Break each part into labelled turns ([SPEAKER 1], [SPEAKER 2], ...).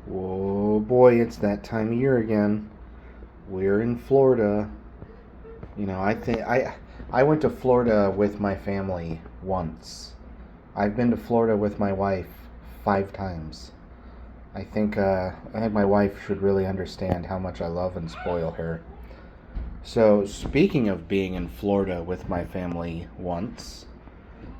[SPEAKER 1] Oh boy, it's that time of year again. We're in Florida. I went to Florida with my family once. I've been to Florida with my wife 5 times. I think my wife should really understand how much I love and spoil her. So, speaking of being in Florida with my family once,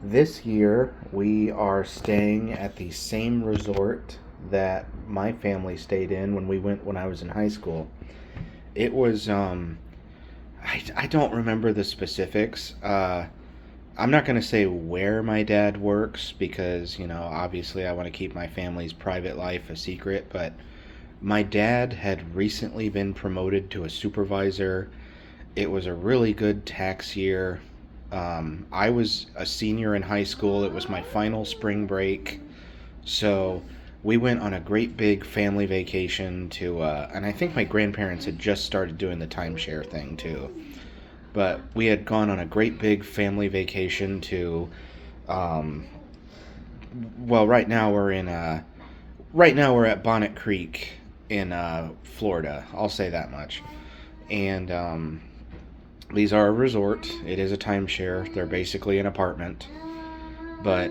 [SPEAKER 1] this year we are staying at the same resort that my family stayed in when we went when I was in high school. It was I don't remember the specifics. I'm not going to say where my dad works because, obviously I want to keep my family's private life a secret, but my dad had recently been promoted to a supervisor. It was a really good tax year. I was a senior in high school. It was my final spring break. So we went on a great big family vacation and I think my grandparents had just started doing the timeshare thing too. But we had gone on a great big family vacation to, um, well, right now we're at Bonnet Creek in Florida. I'll say that much. And these are a resort. It is a timeshare. They're basically an apartment. But,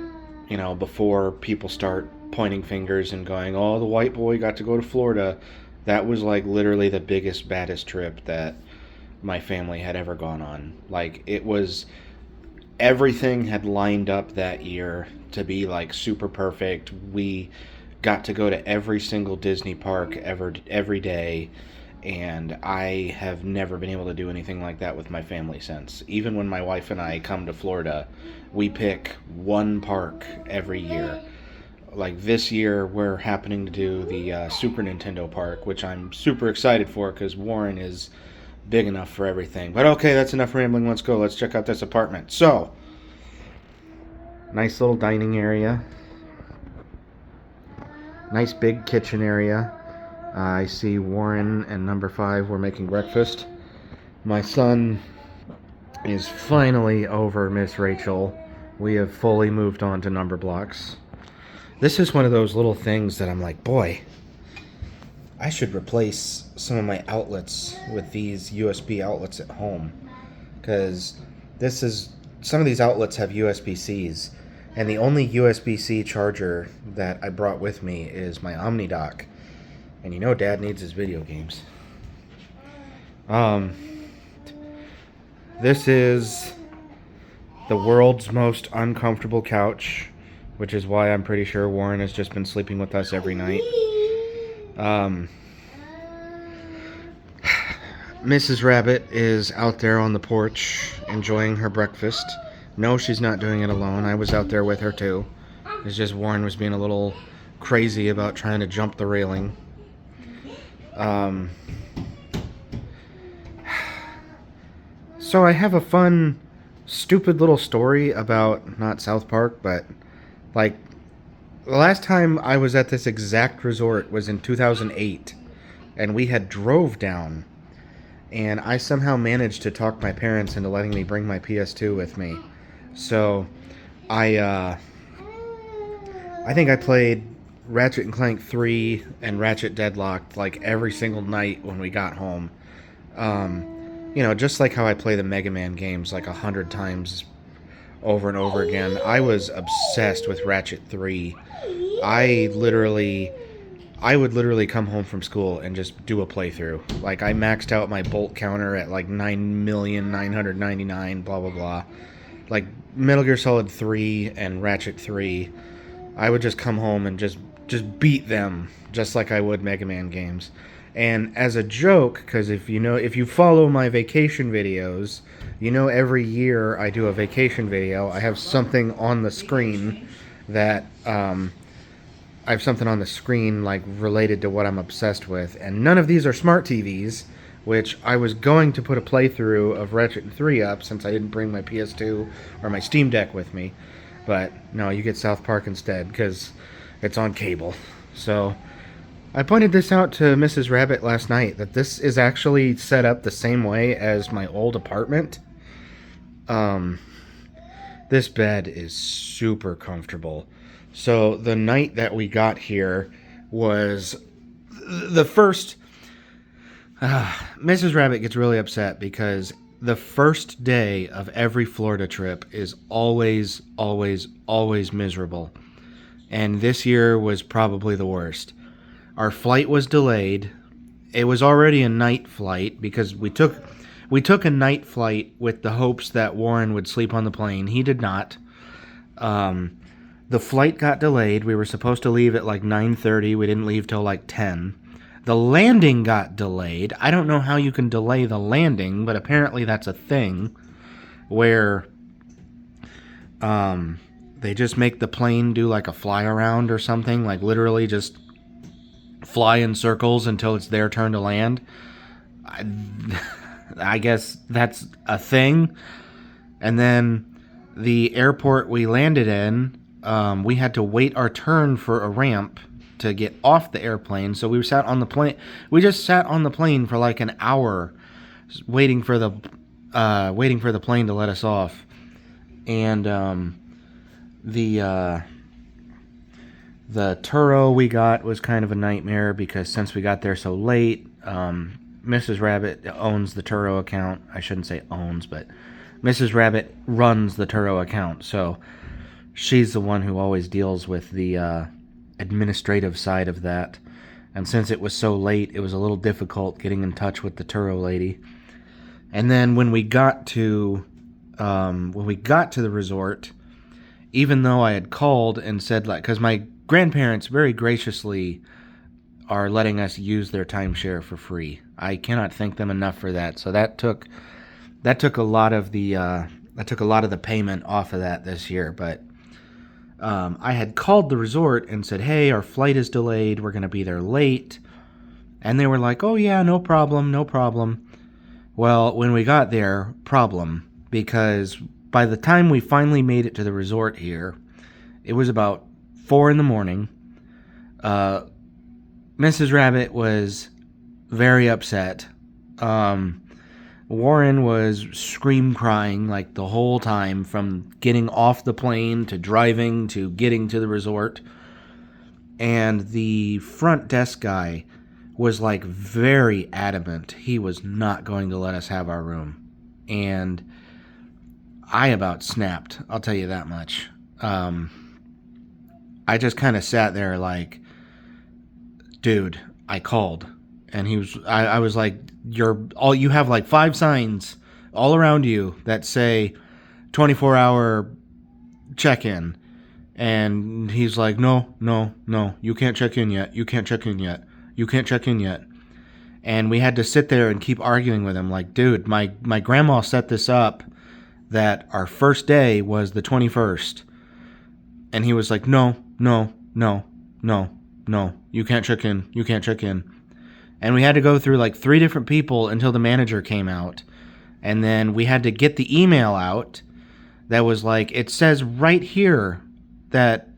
[SPEAKER 1] before people start pointing fingers and going, oh, the white boy got to go to Florida, that was like literally the biggest, baddest trip that my family had ever gone on. Like, it was, everything had lined up that year to be like super perfect. We got to go to every single Disney park every day, and I have never been able to do anything like that with my family since. Even when my wife and I come to Florida, we pick one park every year. Like this year, we're happening to do the Super Nintendo park, which I'm super excited for because Warren is big enough for everything. But okay, that's enough rambling. Let's go. Let's check out this apartment. So, nice little dining area. Nice big kitchen area. I see Warren and number 5 were making breakfast. My son is finally over Miss Rachel. We have fully moved on to number blocks. This is one of those little things that I'm like, boy, I should replace some of my outlets with these USB outlets at home. Because some of these outlets have USB-Cs. And the only USB-C charger that I brought with me is my OmniDock. And Dad needs his video games. This is the world's most uncomfortable couch, which is why I'm pretty sure Warren has just been sleeping with us every night. Mrs. Rabbit is out there on the porch enjoying her breakfast. No, she's not doing it alone. I was out there with her too. It's just Warren was being a little crazy about trying to jump the railing. So I have a fun, stupid little story about not South Park, but like the last time I was at this exact resort was in 2008, and we had drove down, and I somehow managed to talk my parents into letting me bring my PS2 with me. So I think I played Ratchet and Clank 3 and Ratchet Deadlocked like every single night when we got home. Just like how I play the Mega Man games like 100 times over and over again. I was obsessed with Ratchet 3. I would literally come home from school and just do a playthrough. Like, I maxed out my bolt counter at like 9,999,000, blah blah blah. Like Metal Gear Solid 3 and Ratchet 3, I would just come home and just beat them just like I would Mega Man games. And as a joke, because if you follow my vacation videos, every year I do a vacation video. I have something on the screen like related to what I'm obsessed with, and none of these are smart TVs. Which I was going to put a playthrough of Ratchet 3 up since I didn't bring my PS2 or my Steam Deck with me. But no, you get South Park instead because it's on cable. So I pointed this out to Mrs. Rabbit last night, that this is actually set up the same way as my old apartment. This bed is super comfortable. So the night that we got here was the first Mrs. Rabbit gets really upset because the first day of every Florida trip is always, always, always miserable. And this year was probably the worst. Our flight was delayed. It was already a night flight because we took a night flight with the hopes that Warren would sleep on the plane. He did not. The flight got delayed. We were supposed to leave at like 9:30. We didn't leave till like 10. The landing got delayed. I don't know how you can delay the landing, but apparently that's a thing where they just make the plane do like a fly around or something, like literally just fly in circles until it's their turn to land. I guess that's a thing. And then the airport we landed in, we had to wait our turn for a ramp to get off the airplane. So we sat on the plane. We just sat on the plane for like an hour, waiting for the plane to let us off. And the Turo we got was kind of a nightmare because since we got there so late, Mrs. Rabbit owns the Turo account. I shouldn't say owns, but Mrs. Rabbit runs the Turo account. So she's the one who always deals with the administrative side of that. And since it was so late, it was a little difficult getting in touch with the Turo lady. And then when we got to the resort, even though I had called and said, like, because my grandparents very graciously are letting us use their timeshare for free. I cannot thank them enough for that. So that took a lot of the payment off of that this year. But I had called the resort and said, hey, our flight is delayed. We're going to be there late. And they were like, oh, yeah, no problem, no problem. Well, when we got there, problem. Because by the time we finally made it to the resort here, it was about 4 in the morning. Mrs. Rabbit was very upset. Warren was crying like the whole time, from getting off the plane to driving to getting to the resort. And the front desk guy was like very adamant he was not going to let us have our room. And I about snapped, I'll tell you that much. I just kind of sat there like, dude, I called. And I was like, you have like 5 signs all around you that say 24-hour check-in. And he's like, no, you can't check in yet. You can't check in yet. You can't check in yet. And we had to sit there and keep arguing with him like, dude, my grandma set this up that our first day was the 21st. And he was like, no, you can't check in. You can't check in. And we had to go through like 3 different people until the manager came out. And then we had to get the email out that was like, it says right here that,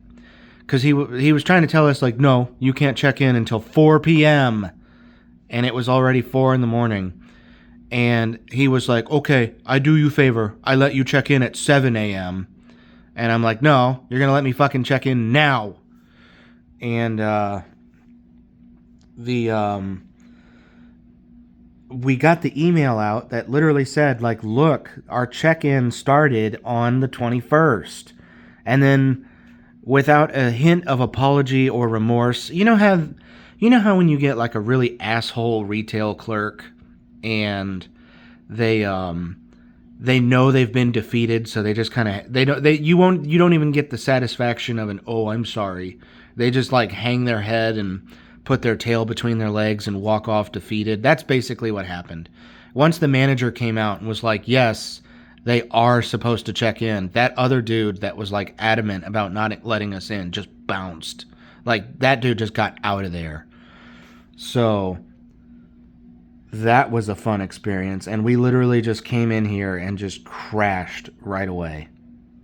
[SPEAKER 1] because he was trying to tell us like, no, you can't check in until 4 p.m. And it was already 4 in the morning. And he was like, okay, I do you a favor. I let you check in at 7 a.m. And I'm like, no, you're going to let me fucking check in now. And we got the email out that literally said, like, look, our check-in started on the 21st. And then without a hint of apology or remorse, you know how when you get like a really asshole retail clerk and they know they've been defeated, so they just kind of you don't even get the satisfaction of an oh, I'm sorry. They just like hang their head and put their tail between their legs and walk off defeated. That's basically what happened. Once the manager came out and was like, yes, they are supposed to check in, that other dude that was like adamant about not letting us in just bounced. Like, that dude just got out of there. So that was a fun experience. And we literally just came in here and just crashed right away.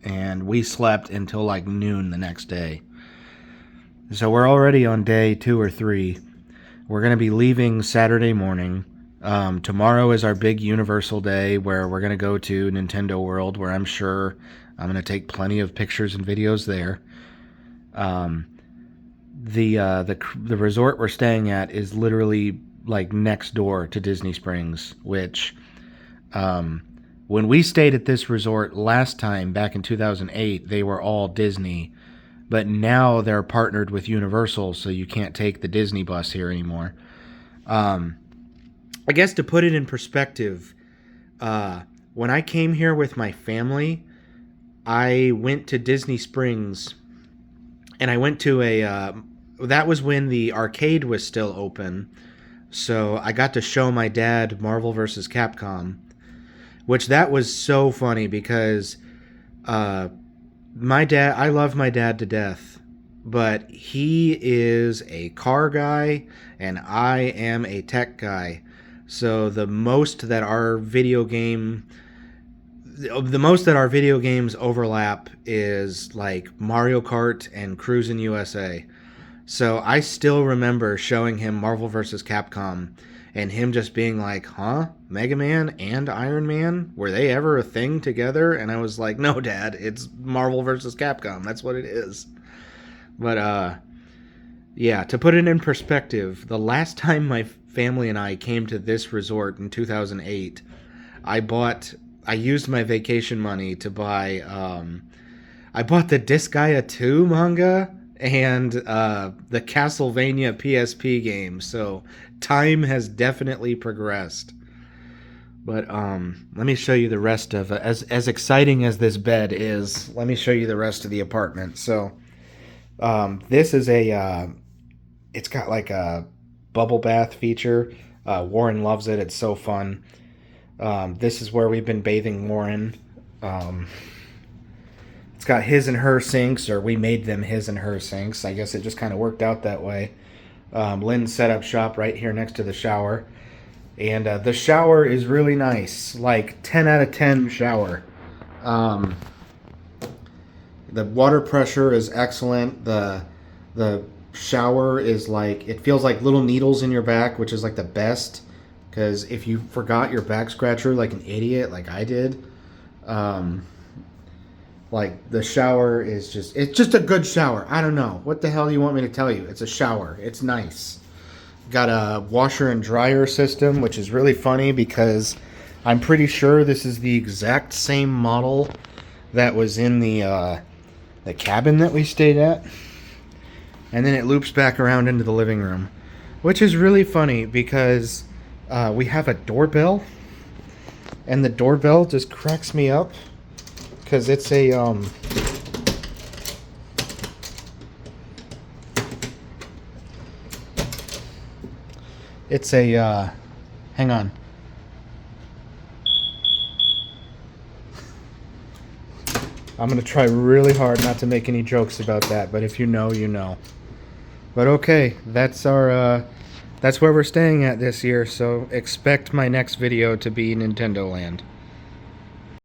[SPEAKER 1] And we slept until like noon the next day. So we're already on day 2 or 3. We're going to be leaving Saturday morning. Tomorrow is our big Universal day where we're going to go to Nintendo World, where I'm sure I'm going to take plenty of pictures and videos there. the resort we're staying at is literally like next door to Disney Springs, which when we stayed at this resort last time back in 2008, they were all Disney, but now they're partnered with Universal, so you can't take the Disney bus here anymore. I guess to put it in perspective, when I came here with my family, I went to Disney Springs, and I went to that was when the arcade was still open, so I got to show my dad Marvel vs. Capcom, which that was so funny because I love my dad to death, but he is a car guy and I am a tech guy. So the most that our video games overlap is like Mario Kart and Cruisin' USA. So I still remember showing him Marvel vs. Capcom and him just being like, huh? Mega Man and Iron Man? Were they ever a thing together? And I was like, no, Dad, it's Marvel vs. Capcom. That's what it is. But, yeah, to put it in perspective, the last time my family and I came to this resort in 2008, I used my vacation money to buy, I bought the Disgaea 2 manga and the Castlevania PSP game, so time has definitely progressed. But let me show you the rest of it. As exciting as this bed is, let me show you the rest of the apartment. So this is it's got like a bubble bath feature. Warren loves it. It's so fun. This is where we've been bathing Warren. It's got his and her sinks, or we made them his and her sinks. I guess it just kind of worked out that way. Lynn set up shop right here next to the shower. And the shower is really nice. Like 10 out of 10 shower. The water pressure is excellent. The shower is like, it feels like little needles in your back, which is like the best. Because if you forgot your back scratcher like an idiot, like I did, like the shower is just, it's just a good shower. I don't know. What the hell do you want me to tell you? It's a shower. It's nice. Got a washer and dryer system, which is really funny because I'm pretty sure this is the exact same model that was in the cabin that we stayed at. And then it loops back around into the living room, which is really funny because we have a doorbell, and the doorbell just cracks me up because it's a hang on. I'm going to try really hard not to make any jokes about that, but if you know, you know. But okay, that's where we're staying at this year, so expect my next video to be Nintendo Land.